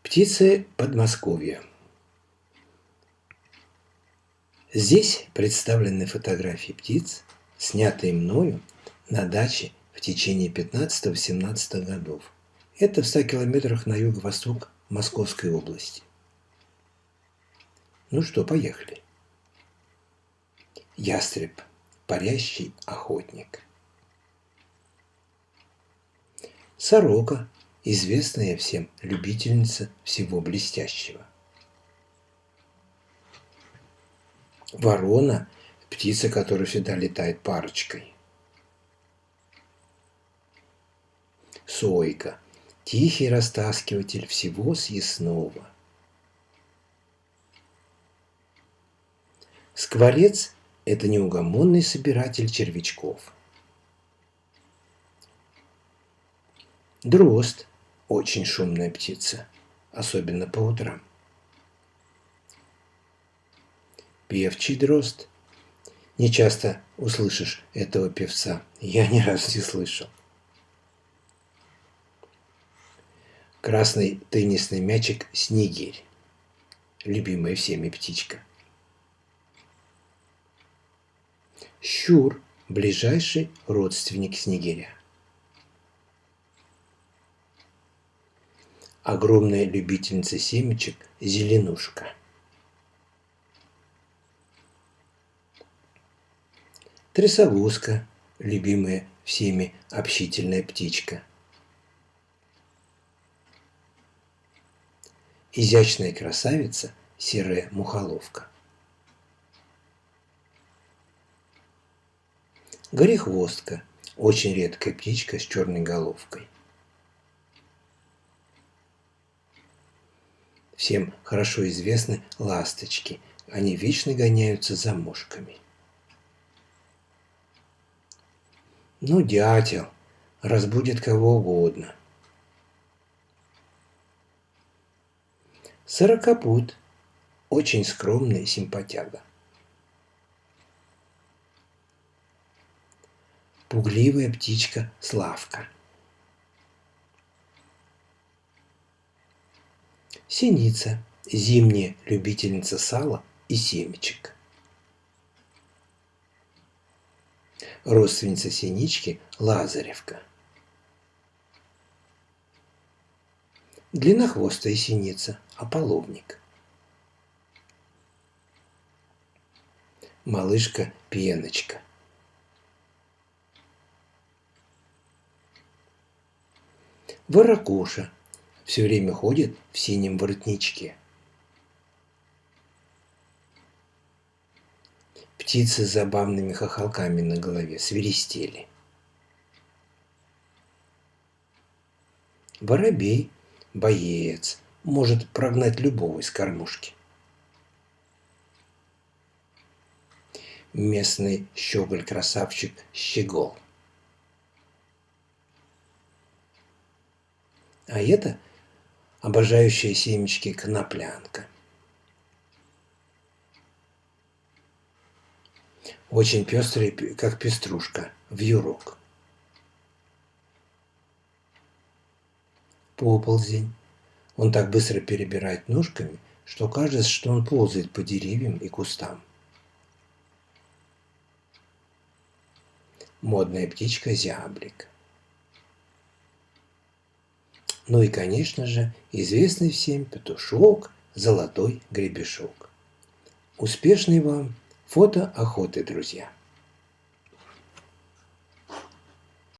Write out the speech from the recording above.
Птицы Подмосковья. Здесь представлены фотографии птиц, снятые мною на даче в течение 15-17 годов. Это в 100 километрах на юго-восток Московской области. Ну что, поехали. Ястреб, парящий охотник. Сорока, известная всем любительница всего блестящего. Ворона – птица, которая всегда летает парочкой. Сойка – тихий растаскиватель всего съестного. Скворец – это неугомонный собиратель червячков. Дрозд – очень шумная птица, особенно по утрам. Певчий дрозд. Не часто услышишь этого певца. Я ни разу не слышал. Красный теннисный мячик снегирь. Любимая всеми птичка. Щур – ближайший родственник снегиря. Огромная любительница семечек зеленушка. Трясогузка – любимая всеми общительная птичка. Изящная красавица – серая мухоловка. Горехвостка – очень редкая птичка с черной головкой. Всем хорошо известны ласточки. Они вечно гоняются за мошками. Ну, дятел разбудит кого угодно. Сорокопут – очень скромный симпатяга. Пугливая птичка Славка. Синица – зимняя любительница сала и семечек. Родственница синички – лазаревка. Длиннохвостая синица – ополовник. Малышка пеночка. Ворокуша все время ходит в синем воротничке. Птицы с забавными хохолками на голове, свиристели. Воробей, боец, может прогнать любого из кормушки. Местный щеголь-красавчик щегол. А это обожающая семечки коноплянка. Очень пестрый, как пеструшка, вьюрок. Поползень. Он так быстро перебирает ножками, что кажется, что он ползает по деревьям и кустам. Модная птичка зяблик. Ну и, конечно же, известный всем петушок, золотой гребешок. Успешной вам фотоохоты, друзья!